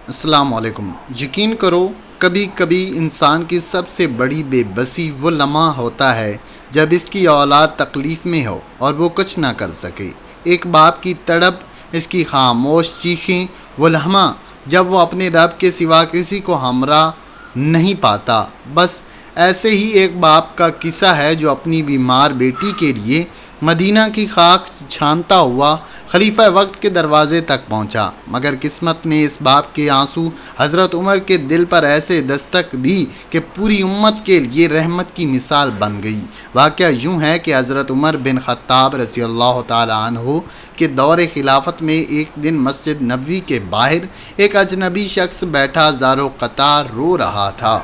السلام علیکم۔ یقین کرو کبھی کبھی انسان کی سب سے بڑی بے بسی وہ لمحہ ہوتا ہے جب اس کی اولاد تکلیف میں ہو اور وہ کچھ نہ کر سکے۔ ایک باپ کی تڑپ، اس کی خاموش چیخیں، وہ لمحہ جب وہ اپنے رب کے سوا کسی کو ہمراہ نہیں پاتا۔ بس ایسے ہی ایک باپ کا قصہ ہے جو اپنی بیمار بیٹی کے لیے مدینہ کی خاک چھانتا ہوا خلیفہ وقت کے دروازے تک پہنچا، مگر قسمت نے اس باپ کے آنسو حضرت عمر کے دل پر ایسے دستک دی کہ پوری امت کے لیے رحمت کی مثال بن گئی۔ واقعہ یوں ہے کہ حضرت عمر بن خطاب رضی اللہ تعالی عنہ کے دور خلافت میں ایک دن مسجد نبوی کے باہر ایک اجنبی شخص بیٹھا زارو قطار رو رہا تھا۔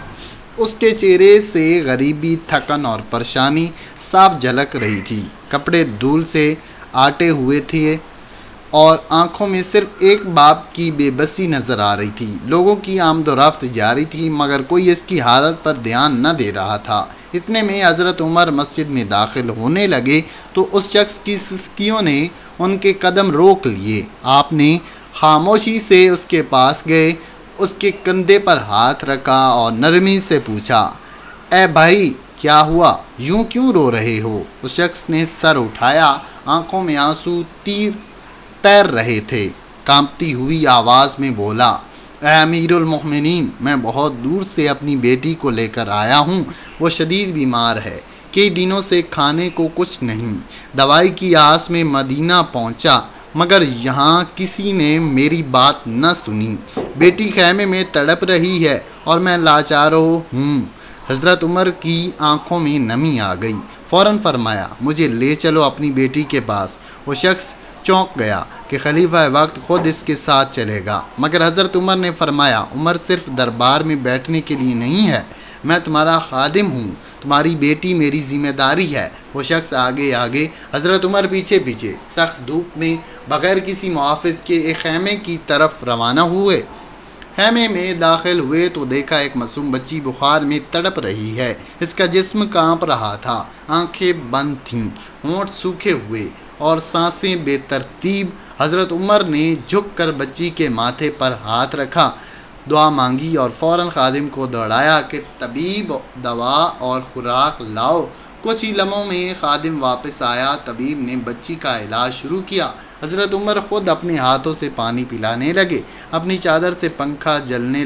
اس کے چہرے سے غریبی، تھکن اور پریشانی صاف جھلک رہی تھی۔ کپڑے دھول سے آٹے ہوئے تھے اور آنکھوں میں صرف ایک باپ کی بے بسی نظر آ رہی تھی۔ لوگوں کی آمد و رفت جاری تھی مگر کوئی اس کی حالت پر دھیان نہ دے رہا تھا۔ اتنے میں حضرت عمر مسجد میں داخل ہونے لگے تو اس شخص کی سسکیوں نے ان کے قدم روک لیے۔ آپ نے خاموشی سے اس کے پاس گئے، اس کے کندھے پر ہاتھ رکھا اور نرمی سے پوچھا، اے بھائی کیا ہوا؟ یوں کیوں رو رہے ہو؟ اس شخص نے سر اٹھایا، آنکھوں میں آنسو تیر رہے تھے۔ کانپتی ہوئی آواز میں بولا، اے امیر المومنین، میں بہت دور سے اپنی بیٹی کو لے کر آیا ہوں۔ وہ شدید بیمار ہے، کئی دنوں سے کھانے کو کچھ نہیں۔ دوائی کی آس میں مدینہ پہنچا مگر یہاں کسی نے میری بات نہ سنی۔ بیٹی خیمے میں تڑپ رہی ہے اور میں لاچار ہوں۔ حضرت عمر کی آنکھوں میں نمی آ گئی۔ فوراً فرمایا، مجھے لے چلو اپنی بیٹی کے پاس۔ وہ شخص چونک گیا کہ خلیفہ وقت خود اس کے ساتھ چلے گا، مگر حضرت عمر نے فرمایا، عمر صرف دربار میں بیٹھنے کے لیے نہیں ہے، میں تمہارا خادم ہوں، تمہاری بیٹی میری ذمہ داری ہے۔ وہ شخص آگے آگے، حضرت عمر پیچھے پیچھے، سخت دھوپ میں بغیر کسی محافظ کے ایک خیمے کی طرف روانہ ہوئے۔ خیمے میں داخل ہوئے تو دیکھا ایک معصوم بچی بخار میں تڑپ رہی ہے۔ اس کا جسم کانپ رہا تھا، آنکھیں بند تھیں، ہونٹ سوکھے ہوئے اور سانسیں بے ترتیب۔ حضرت عمر نے جھک کر بچی کے ماتھے پر ہاتھ رکھا، دعا مانگی اور فوراً خادم کو دوڑایا کہ طبیب، دوا اور خوراک لاؤ۔ کچھ ہی لمحوں میں خادم واپس آیا، طبیب نے بچی کا علاج شروع کیا۔ حضرت عمر خود اپنے ہاتھوں سے پانی پلانے لگے، اپنی چادر سے پنکھا جھلنے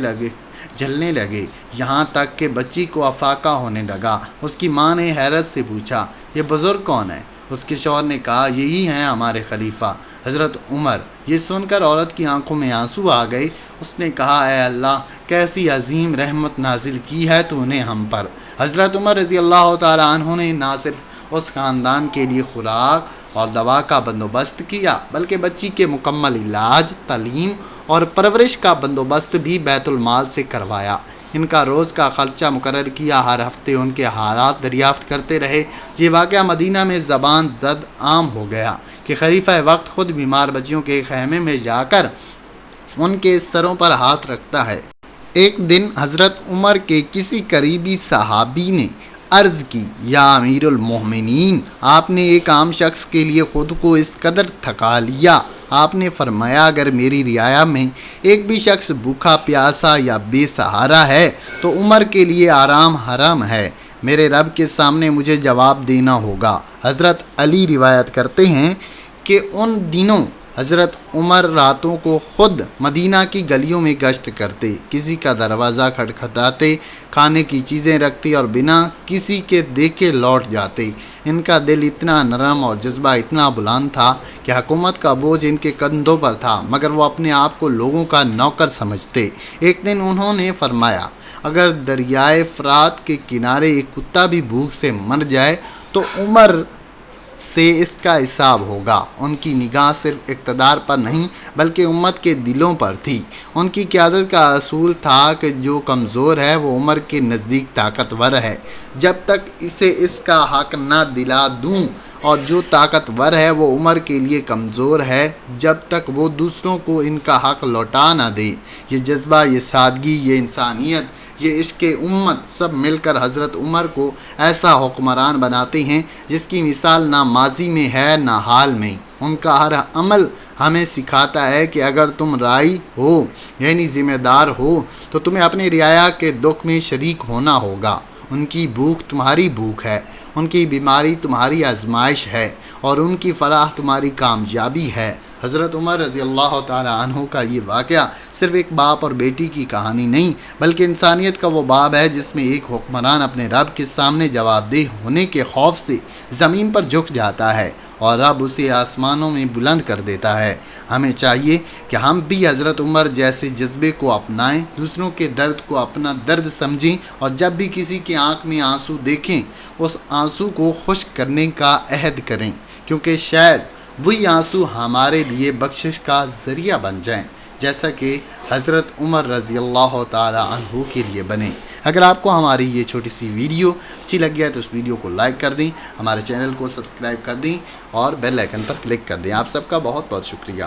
لگے، یہاں تک کہ بچی کو افاقہ ہونے لگا۔ اس کی ماں نے حیرت سے پوچھا، یہ بزرگ کون ہے؟ اس کے شوہر نے کہا، یہی ہیں ہمارے خلیفہ حضرت عمر۔ یہ سن کر عورت کی آنکھوں میں آنسو آ گئے۔ اس نے کہا، اے اللہ، کیسی عظیم رحمت نازل کی ہے تو نے ہم پر۔ حضرت عمر رضی اللہ تعالیٰ عنہ نے نہ صرف اس خاندان کے لیے خوراک اور دوا کا بندوبست کیا بلکہ بچی کے مکمل علاج، تعلیم اور پرورش کا بندوبست بھی بیت المال سے کروایا۔ ان کا روز کا خرچہ مقرر کیا، ہر ہفتے ان کے حالات دریافت کرتے رہے۔ یہ واقعہ مدینہ میں زبان زد عام ہو گیا کہ خلیفہ وقت خود بیمار بچیوں کے خیمے میں جا کر ان کے سروں پر ہاتھ رکھتا ہے۔ ایک دن حضرت عمر کے کسی قریبی صحابی نے عرض کی، یا امیر المومنین، آپ نے ایک عام شخص کے لیے خود کو اس قدر تھکا لیا۔ آپ نے فرمایا، اگر میری رعایا میں ایک بھی شخص بھوکا پیاسا یا بے سہارا ہے تو عمر کے لیے آرام حرام ہے، میرے رب کے سامنے مجھے جواب دینا ہوگا۔ حضرت علی روایت کرتے ہیں کہ ان دنوں حضرت عمر راتوں کو خود مدینہ کی گلیوں میں گشت کرتے، کسی کا دروازہ کھٹکھٹاتے، کھانے کی چیزیں رکھتے اور بنا کسی کے دیکھے لوٹ جاتے۔ ان کا دل اتنا نرم اور جذبہ اتنا بلند تھا کہ حکومت کا بوجھ ان کے کندھوں پر تھا مگر وہ اپنے آپ کو لوگوں کا نوکر سمجھتے۔ ایک دن انہوں نے فرمایا، اگر دریائے فرات کے کنارے ایک کتا بھی بھوک سے مر جائے تو عمر سے اس کا حساب ہوگا۔ ان کی نگاہ صرف اقتدار پر نہیں بلکہ امت کے دلوں پر تھی۔ ان کی قیادت کا اصول تھا کہ جو کمزور ہے وہ عمر کے نزدیک طاقتور ہے جب تک اسے اس کا حق نہ دلا دوں، اور جو طاقتور ہے وہ عمر کے لیے کمزور ہے جب تک وہ دوسروں کو ان کا حق لوٹا نہ دے۔ یہ جذبہ، یہ سادگی، یہ انسانیت، یہ عشق امت سب مل کر حضرت عمر کو ایسا حکمران بناتے ہیں جس کی مثال نہ ماضی میں ہے نہ حال میں۔ ان کا ہر عمل ہمیں سکھاتا ہے کہ اگر تم رائی ہو یعنی ذمہ دار ہو تو تمہیں اپنے رعایا کے دکھ میں شریک ہونا ہوگا۔ ان کی بھوک تمہاری بھوک ہے، ان کی بیماری تمہاری آزمائش ہے اور ان کی فلاح تمہاری کامیابی ہے۔ حضرت عمر رضی اللہ تعالی عنہ کا یہ واقعہ صرف ایک باپ اور بیٹی کی کہانی نہیں بلکہ انسانیت کا وہ باب ہے جس میں ایک حکمران اپنے رب کے سامنے جواب دہ ہونے کے خوف سے زمین پر جھک جاتا ہے اور رب اسے آسمانوں میں بلند کر دیتا ہے۔ ہمیں چاہیے کہ ہم بھی حضرت عمر جیسے جذبے کو اپنائیں، دوسروں کے درد کو اپنا درد سمجھیں اور جب بھی کسی کی آنکھ میں آنسو دیکھیں اس آنسو کو خشک کرنے کا عہد کریں، کیونکہ شاید وہی آنسو ہمارے لیے بخشش کا ذریعہ بن جائیں جیسا کہ حضرت عمر رضی اللہ تعالی عنہ کے لیے بنے۔ اگر آپ کو ہماری یہ چھوٹی سی ویڈیو اچھی لگ گیا تو اس ویڈیو کو لائک کر دیں، ہمارے چینل کو سبسکرائب کر دیں اور بیل آئیکن پر کلک کر دیں۔ آپ سب کا بہت بہت شکریہ۔